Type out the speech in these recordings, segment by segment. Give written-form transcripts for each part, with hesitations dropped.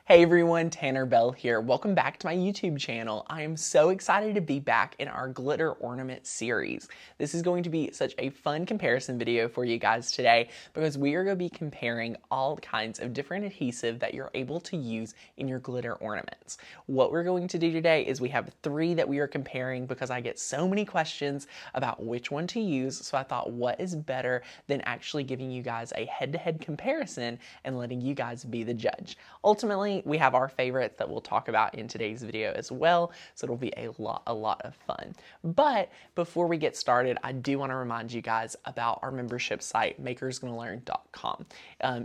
Hey everyone, Tanner Bell here. Welcome back to my YouTube channel. I am so excited to be back in our glitter ornament series. This is going to be such a fun comparison video for you guys today because we are going to be comparing all kinds of different adhesive that you're able to use in your glitter ornaments. What we're going to do today is we have 3 that we are comparing because I get so many questions about which one to use, so I thought what is better than actually giving you guys a head-to-head comparison and letting you guys be the judge. Ultimately, we have our favorites that we'll talk about in today's video as well, so it'll be a lot of fun. But before we get started, I do want to remind you guys about our membership site, makersgonnalearn.com.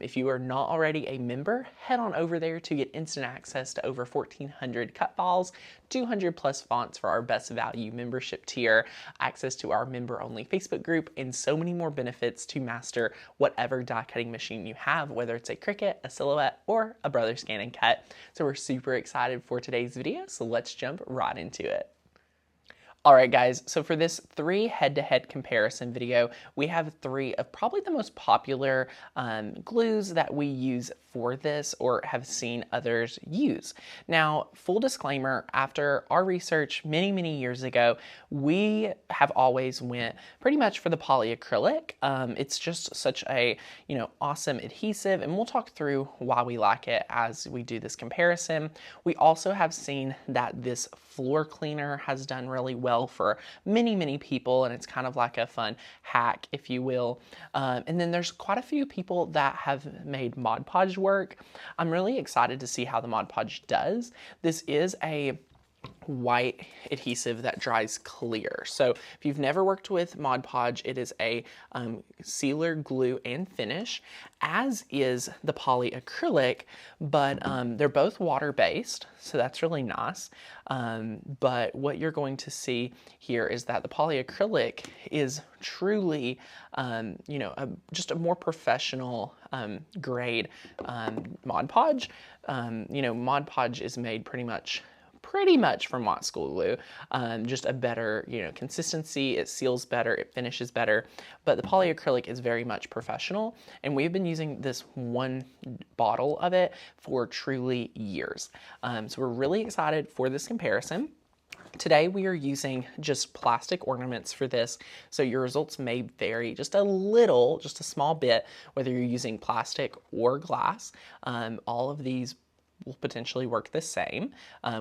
If you are not already a member, head on over there to get instant access to over 1,400 cut files, 200 plus fonts for our best value membership tier, access to our member-only Facebook group, and so many more benefits to master whatever die cutting machine you have, whether it's a Cricut, a Silhouette, or a Brother Scan and Cut. So we're super excited for today's video, so let's jump right into it. Alright guys, so for this 3 head-to-head comparison video, we have 3 of probably the most popular glues that we use for this or have seen others use. Now, full disclaimer, after our research many years ago, we have always went pretty much for the polyacrylic. It's just such a awesome adhesive, and we'll talk through why we like it as we do this comparison. We also have seen that this floor cleaner has done really well for many people, and it's kind of like a fun hack, if you will. And then there's quite a few people that have made Mod Podge work. I'm really excited to see how the Mod Podge does. This is a white adhesive that dries clear. So if you've never worked with Mod Podge, it is a sealer, glue, and finish, as is the polyacrylic, but they're both water-based, so that's really nice. But what you're going to see here is that the polyacrylic is truly, just a more professional grade Mod Podge. Mod Podge is made pretty much from Watt School glue, just a better, consistency. It seals better, it finishes better, but the polyacrylic is very much professional, and we've been using this one bottle of it for truly years. So we're really excited for this comparison. Today we are using just plastic ornaments for this, so your results may vary just a small bit, whether you're using plastic or glass. All of these will potentially work the same.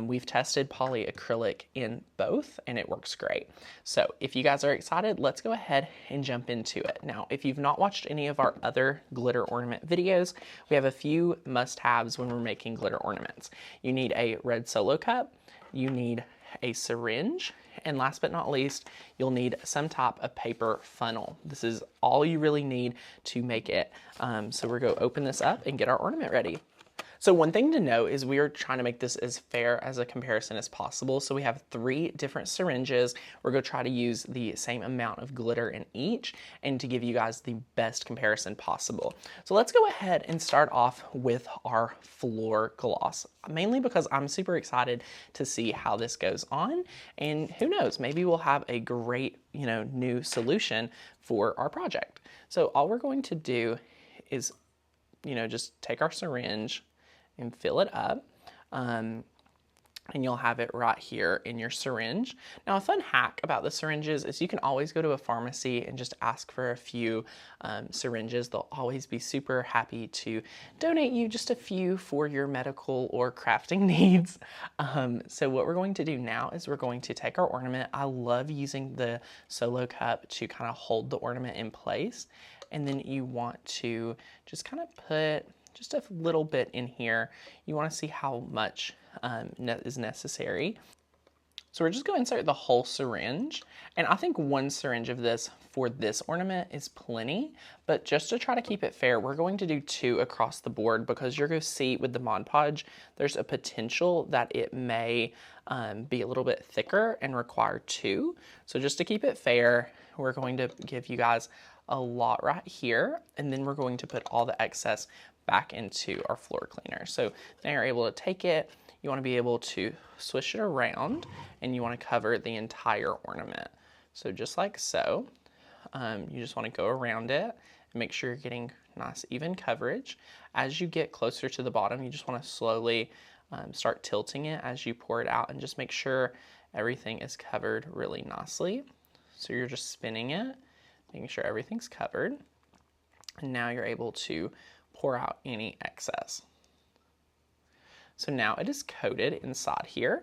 We've tested polyacrylic in both, and it works great. So if you guys are excited, let's go ahead and jump into it. Now, if you've not watched any of our other glitter ornament videos, we have a few must-haves when we're making glitter ornaments. You need a red solo cup, you need a syringe, and last but not least, you'll need some type of paper funnel. This is all you really need to make it. So we're going to open this up and get our ornament ready. So one thing to know is we are trying to make this as fair as a comparison as possible. So we have 3 different syringes. We're going to try to use the same amount of glitter in each and to give you guys the best comparison possible. So let's go ahead and start off with our floor gloss, mainly because I'm super excited to see how this goes on, and who knows, maybe we'll have a great, new solution for our project. So all we're going to do is, just take our syringe and fill it up, and you'll have it right here in your syringe. Now, a fun hack about the syringes is you can always go to a pharmacy and just ask for a few syringes. They'll always be super happy to donate you just a few for your medical or crafting needs. So what we're going to do now is we're going to take our ornament. I love using the solo cup to kind of hold the ornament in place, and then you want to just kind of put just a little bit in here. You want to see how much is necessary. So we're just going to insert the whole syringe, and I think 1 syringe of this for this ornament is plenty, but just to try to keep it fair, we're going to do 2 across the board because you're going to see with the Mod Podge, there's a potential that it may be a little bit thicker and require 2. So just to keep it fair, we're going to give you guys a lot right here, and then we're going to put all the excess back into our floor cleaner. So now you're able to take it, you want to be able to swish it around, and you want to cover the entire ornament. So just like so, you just want to go around it and make sure you're getting nice even coverage. As you get closer to the bottom, you just want to slowly start tilting it as you pour it out, and just make sure everything is covered really nicely. So you're just spinning it, making sure everything's covered. And now you're able to pour out any excess. So now it is coated inside here,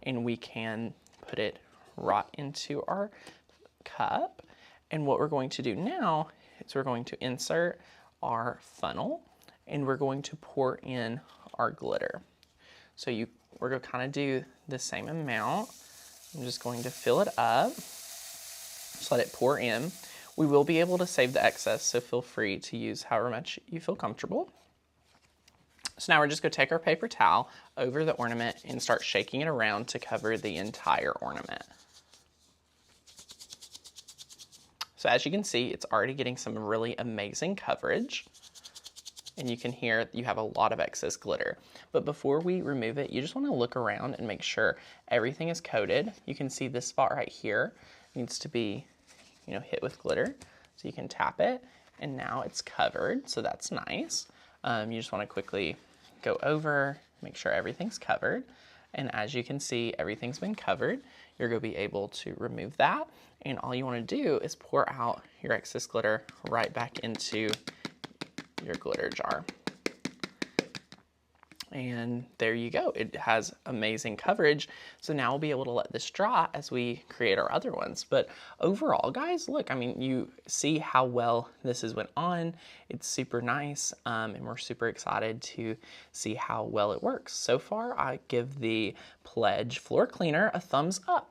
and we can put it right into our cup. And what we're going to do now is we're going to insert our funnel, and we're going to pour in our glitter. So we're going to kind of do the same amount. I'm just going to fill it up, just let it pour in. We will be able to save the excess, so feel free to use however much you feel comfortable. So now we're just going to take our paper towel over the ornament and start shaking it around to cover the entire ornament. So as you can see, it's already getting some really amazing coverage. And you can hear you have a lot of excess glitter. But before we remove it, you just want to look around and make sure everything is coated. You can see this spot right here needs to be, hit with glitter. So you can tap it, and now it's covered, so that's nice. You just want to quickly go over, make sure everything's covered. And as you can see, everything's been covered. You're going to be able to remove that. And all you want to do is pour out your excess glitter right back into your glitter jar. And there you go. It has amazing coverage. So now we'll be able to let this dry as we create our other ones. But overall, guys, look, I mean, you see how well this has went on. It's super nice, and we're super excited to see how well it works. So far, I give the Pledge Floor Cleaner a thumbs up.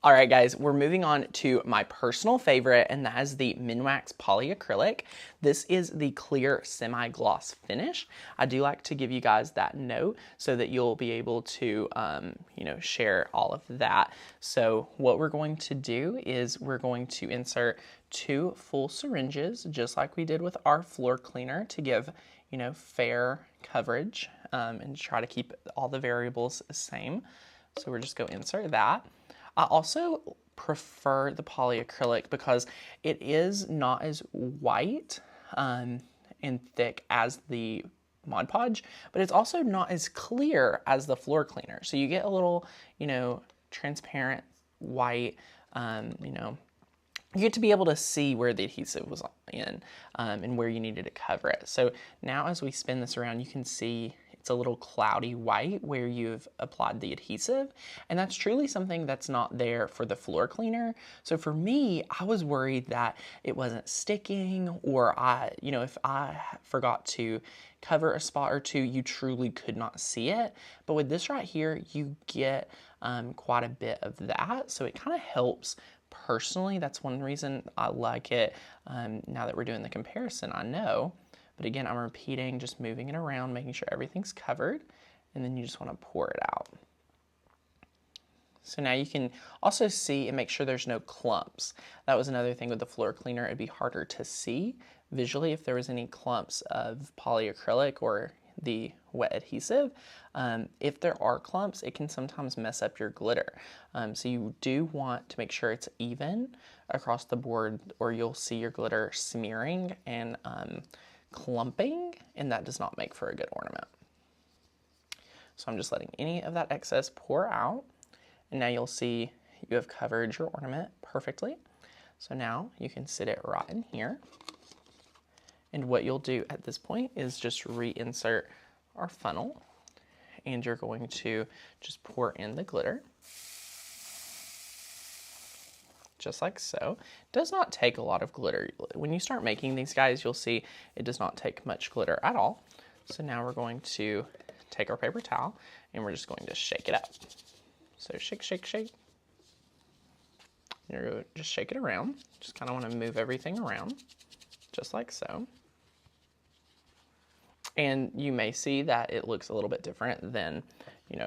All right, guys, we're moving on to my personal favorite, and that is the Minwax Polyacrylic. This is the clear semi-gloss finish. I do like to give you guys that note so that you'll be able to, share all of that. So what we're going to do is we're going to insert 2 full syringes, just like we did with our floor cleaner, to give, fair coverage and try to keep all the variables the same. So we're just going to insert that. I also prefer the polyacrylic because it is not as white and thick as the Mod Podge, but it's also not as clear as the floor cleaner. So you get a little, transparent white, you get to be able to see where the adhesive was in and where you needed to cover it. So now as we spin this around, you can see it's a little cloudy white where you've applied the adhesive, and that's truly something that's not there for the floor cleaner. So for me, I was worried that it wasn't sticking, or if I forgot to cover a spot or two, you truly could not see it. But with this right here, you get quite a bit of that, so it kind of helps. Personally, that's one reason I like it. Now that we're doing the comparison, I know. But again, I'm repeating, just moving it around, making sure everything's covered, and then you just want to pour it out. So now you can also see and make sure there's no clumps. That was another thing with the floor cleaner. It'd be harder to see visually if there was any clumps of polyacrylic or the wet adhesive. If there are clumps, it can sometimes mess up your glitter. So you do want to make sure it's even across the board, or you'll see your glitter smearing and clumping, and that does not make for a good ornament. So I'm just letting any of that excess pour out, and now you'll see you have covered your ornament perfectly. So now you can sit it right in here, and what you'll do at this point is just reinsert our funnel, and you're going to just pour in the glitter. Just like so. It does not take a lot of glitter. When you start making these guys, you'll see it does not take much glitter at all. So now we're going to take our paper towel and we're just going to shake it up. So shake, shake, shake. You're going to just shake it around. Just kind of want to move everything around, just like so. And you may see that it looks a little bit different than,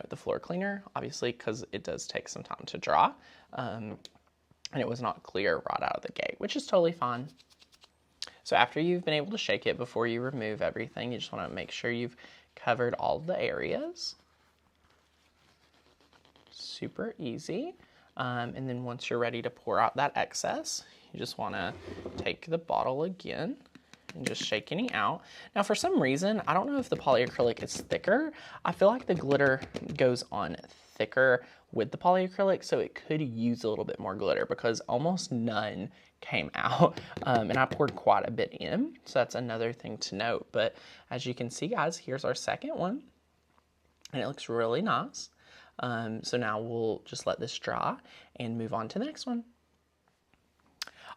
the floor cleaner, obviously, because it does take some time to dry. And it was not clear right out of the gate, which is totally fine. So after you've been able to shake it, before you remove everything, you just want to make sure you've covered all the areas. Super easy. And then once you're ready to pour out that excess, you just want to take the bottle again and just shaking out. Now for some reason, I don't know if the polyacrylic is thicker. I feel like the glitter goes on thicker with the polyacrylic, so it could use a little bit more glitter because almost none came out. And I poured quite a bit in, so that's another thing to note. But as you can see, guys, here's our second one, and it looks really nice. So now we'll just let this dry and move on to the next one.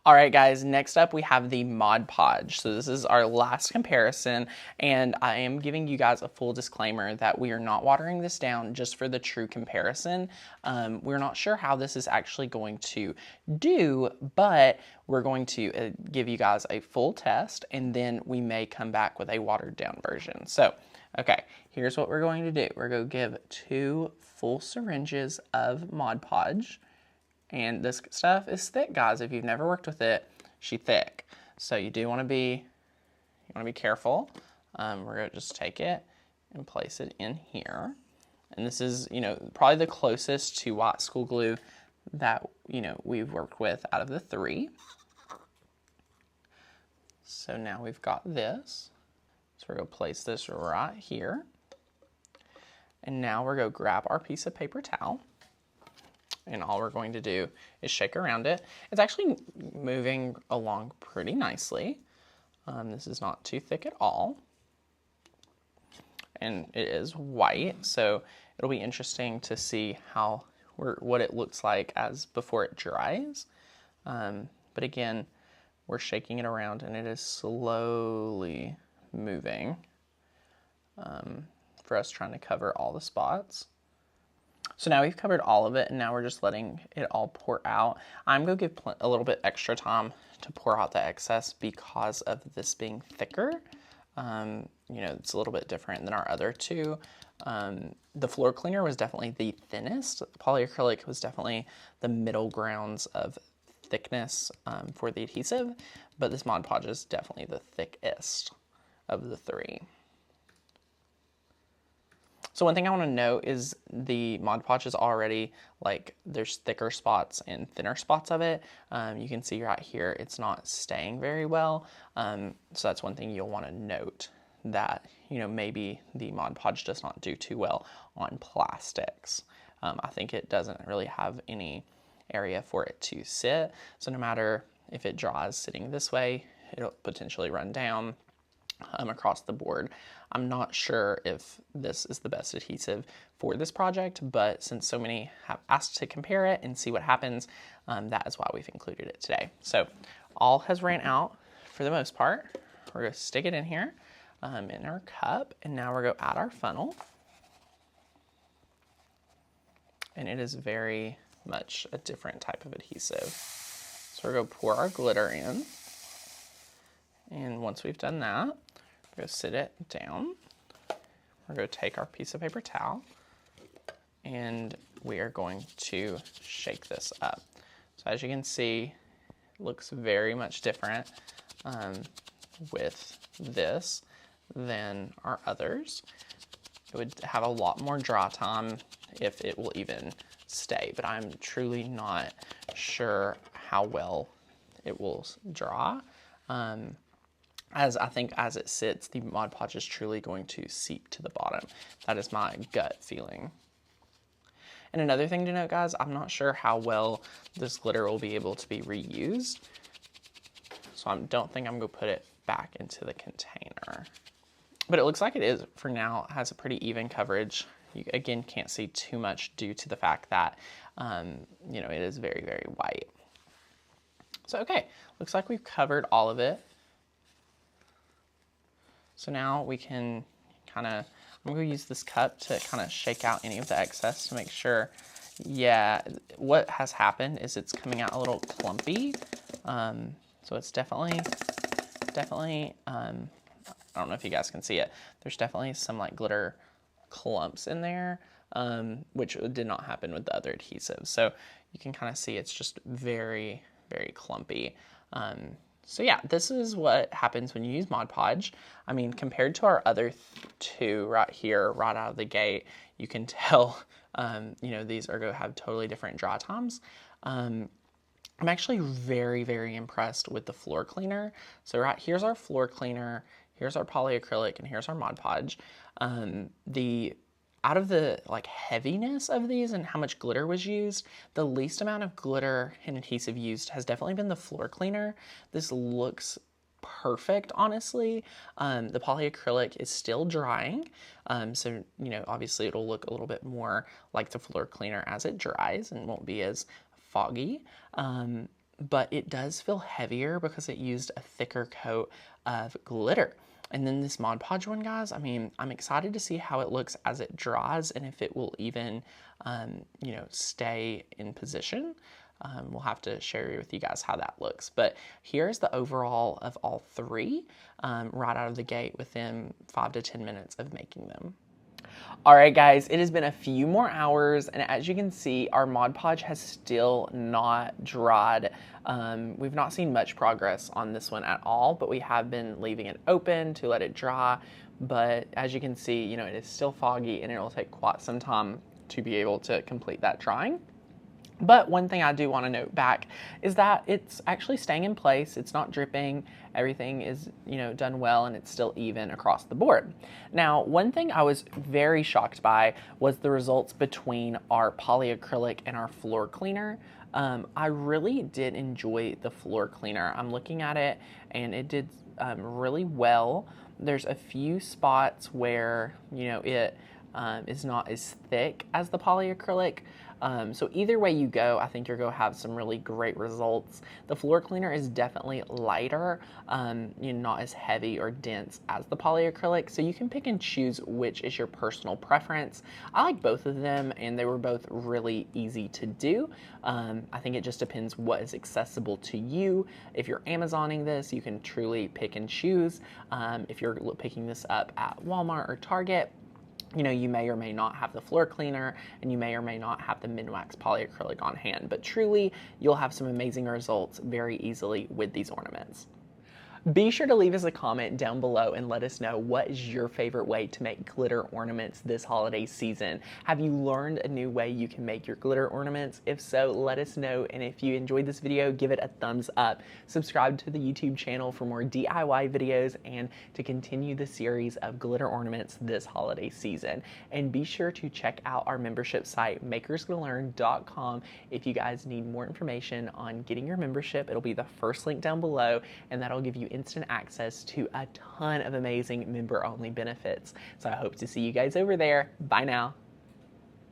All right, guys, next up we have the Mod Podge. So this is our last comparison, and I am giving you guys a full disclaimer that we are not watering this down just for the true comparison. We're not sure how this is actually going to do, but we're going to give you guys a full test, and then we may come back with a watered down version. So, okay, here's what we're going to do. We're going to give 2 full syringes of Mod Podge. And this stuff is thick, guys. If you've never worked with it, she's thick. So you do want to be, careful. We're going to just take it and place it in here. And this is, probably the closest to white school glue that, we've worked with out of the 3. So now we've got this. So we're going to place this right here. And now we're going to grab our piece of paper towel. And all we're going to do is shake around it. It's actually moving along pretty nicely. This is not too thick at all. And it is white, so it'll be interesting to see what it looks like before it dries. But again, we're shaking it around and it is slowly moving for us trying to cover all the spots. So now we've covered all of it, and now we're just letting it all pour out. I'm going to give a little bit extra time to pour out the excess because of this being thicker. It's a little bit different than our other 2. The floor cleaner was definitely the thinnest. The polyacrylic was definitely the middle grounds of thickness for the adhesive, but this Mod Podge is definitely the thickest of the 3. So one thing I want to note is the Mod Podge is already, there's thicker spots and thinner spots of it. You can see right here, it's not staying very well. So that's one thing you'll want to note, that, maybe the Mod Podge does not do too well on plastics. I think it doesn't really have any area for it to sit. So no matter if it dries sitting this way, it'll potentially run down across the board. I'm not sure if this is the best adhesive for this project, but since so many have asked to compare it and see what happens, that is why we've included it today. So all has ran out for the most part. We're going to stick it in here in our cup, and now we're going to add our funnel. And it is very much a different type of adhesive. So we're going to pour our glitter in. And once we've done that, we're going to sit it down. We're going to take our piece of paper towel and we are going to shake this up. So as you can see, it looks very much different with this than our others. It would have a lot more dry time if it will even stay, but I'm truly not sure how well it will dry. As I think as it sits, the Mod Podge is truly going to seep to the bottom. That is my gut feeling. And another thing to note, guys, I'm not sure how well this glitter will be able to be reused. So I don't think I'm going to put it back into the container. But it looks like it is, for now, it has a pretty even coverage. You, again, can't see too much due to the fact that, it is very, very white. So, okay, looks like we've covered all of it. So now we can I'm going to use this cup to kind of shake out any of the excess to make sure, what has happened is it's coming out a little clumpy. So it's definitely, I don't know if you guys can see it. There's definitely some glitter clumps in there, which did not happen with the other adhesives. So you can kind of see it's just very, very clumpy. So yeah, this is what happens when you use Mod Podge. I mean, compared to our other 2 right here, right out of the gate, you can tell, these are going to have totally different dry times. I'm actually very, very impressed with the floor cleaner. So right here's our floor cleaner, here's our polyacrylic, and here's our Mod Podge. The out of the like heaviness of these and how much glitter was used, the least amount of glitter and adhesive used has definitely been the floor cleaner. This looks perfect, honestly. The polyacrylic is still drying, so you know, obviously it'll look a little bit more like the floor cleaner as it dries and won't be as foggy. But it does feel heavier because it used a thicker coat of glitter. And then this Mod Podge one, guys, I mean, I'm excited to see how it looks as it dries and if it will even, you know, stay in position. We'll have to share with you guys how that looks. But here's the overall of all three right out of the gate within 5 to 10 minutes of making them. All right, guys, it has been a few more hours, and as you can see, our Mod Podge has still not dried. We've not seen much progress on this one at all, but we have been leaving it open to let it dry. But as you can see, you know, it is still foggy, and it'll take quite some time to be able to complete that drying. But one thing I do want to note back is that it's actually staying in place. It's not dripping. Everything is, you know, done well, and it's still even across the board. Now, one thing I was very shocked by was the results between our polyacrylic and our floor cleaner. I really did enjoy the floor cleaner. I'm looking at it, and it did really well. There's a few spots where, you know, it is not as thick as the polyacrylic. So either way you go, I think you're going to have some really great results. The floor cleaner is definitely lighter, you know, not as heavy or dense as the polyacrylic, so you can pick and choose which is your personal preference. I like both of them, and they were both really easy to do. I think it just depends what is accessible to you. If you're Amazoning this, you can truly pick and choose. If you're picking this up at Walmart or Target, you know, you may or may not have the floor cleaner, and you may or may not have the Minwax polyacrylic on hand, but truly you'll have some amazing results very easily with these ornaments. Be sure to leave us a comment down below and let us know what is your favorite way to make glitter ornaments this holiday season. Have you learned a new way you can make your glitter ornaments? If so, let us know, and if you enjoyed this video, give it a thumbs up. Subscribe to the YouTube channel for more DIY videos and to continue the series of glitter ornaments this holiday season. And be sure to check out our membership site, makersgonnalearn.com, if you guys need more information on getting your membership. It'll be the first link down below, and that'll give you instant access to a ton of amazing member-only benefits. So I hope to see you guys over there. Bye now.